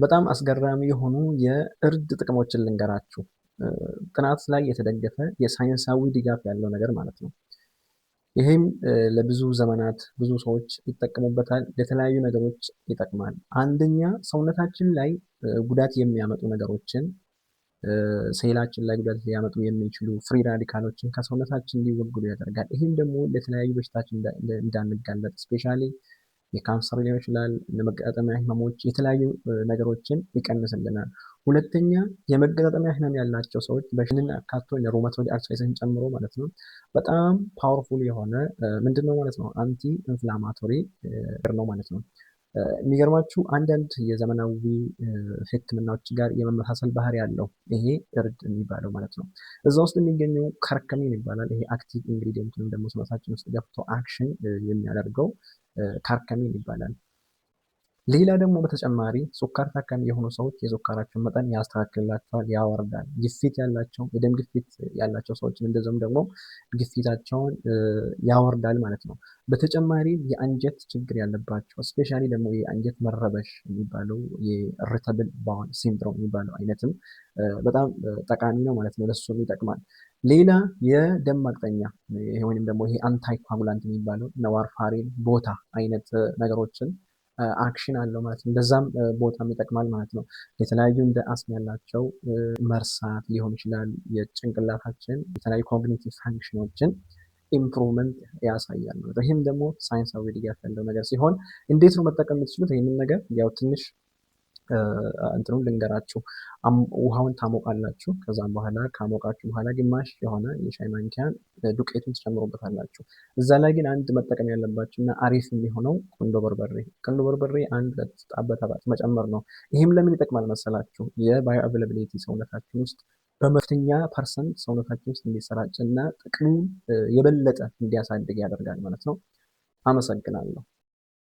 በጣም አስገራሚ የሆኑ የእርድ ጥቅሞችን ልንገራችሁ። ጥናት ላይ የተደገፈ የሳይንሳዊ ድጋፍ ያለው ነገር ማለት ነው። ይህም ለብዙ ዘመናት ብዙ ሰዎች ይጠቀሙበታል። ለተለያዩ ነገሮች ይጠቅማል። አንደኛ ሰውነታችን ላይ ጉዳት የሚያመጡ ነገሮችን ሴላችን ላይ ጉዳት ሊያመጡ የሚችሉ ፍሪ ራዲካሎችን ከሰውነታችን እንዲወገዱ ያደርጋል። ይህም ደግሞ ለተለያዩ በሽታዎች እንዳንጋለጥ ስፔሻሊ የካንሰር ሊሆን ይችላል፣ ለመገጣጠሚያ ህመሞች የተለያዩ ነገሮችን ይቀንስልናል። ሁለተኛ የመገጣጠሚያ ህመም ያላቸው ሰዎች በሽንን አካቶ ለሩማቶይድ አርትራይትን ጨምሮ ማለት ነው በጣም ፓወርፉል የሆነ ምንድነው ማለት ነው አንቲ ኢንፍላማቶሪ ነው ማለት ነው። የሚገርማችሁ አንዳንድ የዘመናዊ ህክምናዎች ጋር የመመሳሰል ባህሪ ያለው ይሄ እርድ የሚባለው ማለት ነው። እዛ ውስጥ የሚገኘው ከርከሚን ይባላል። ይሄ አክቲቭ ኢንግሪዲየንት ወይም ደግሞ ሰውነታችን ውስጥ ገብቶ አክሽን የሚያደርገው ከርከሚን ይባላል። ሌላ ደግሞ በተጨማሪ ሱካር ታካሚ የሆኑ ሰዎች የሱካራቸውን መጠን ያስተካክልላቸዋል፣ ያወርዳል። ግፊት ያላቸው የደም ግፊት ያላቸው ሰዎችን እንደዚሁም ደግሞ ግፊታቸውን ያወርዳል ማለት ነው። በተጨማሪ የአንጀት ችግር ያለባቸው ስፔሻሊ ደግሞ የአንጀት መረበሽ የሚባለው የኢሪተብል ባወል ሲንድሮም የሚባለው አይነትም በጣም ጠቃሚ ነው ማለት ነው። ለሱም ይጠቅማል። ሌላ የደም ማቅጠኛ ወይም ደግሞ ይሄ አንታይ ኳጉላንት የሚባለው ዋርፋሪን ቦታ አይነት ነገሮችን አክሽን አለው ማለት ነው። እንደዛም ቦታም ይጠቅማል ማለት ነው። የተለያዩ እንደ አስም ያላቸው መርሳት ሊሆን ይችላል። የጭንቅላታችን የተለያዩ ኮግኒቲቭ ፋንክሽኖችን ኢምፕሩቭመንት ያሳያል ማለት ነው። ይህም ደግሞ ሳይንሳዊ ድጋፍ ያለው ነገር ሲሆን እንዴት ነው መጠቀም የምትችሉት? ይህንን ነገር ያው ትንሽ እንትኑን ልንገራችሁ። ውሃውን ታሞቃላችሁ። ከዛም በኋላ ካሞቃችሁ በኋላ ግማሽ የሆነ የሻይ ማንኪያን ዱቄቱን ትጨምሩበታላችሁ። እዛ ላይ ግን አንድ መጠቀም ያለባችሁ እና አሪፍ የሚሆነው ቁንዶ በርበሬ አንድ ጣበት መጨመር ነው። ይህም ለምን ይጠቅማል መሰላችሁ? የባዮ አቬላቢሊቲ ሰውነታችን ውስጥ በከፍተኛ ፐርሰንት ሰውነታችን ውስጥ እንዲሰራጭ እና ጥቅሙን የበለጠ እንዲያሳድግ ያደርጋል ማለት ነው። አመሰግናለሁ።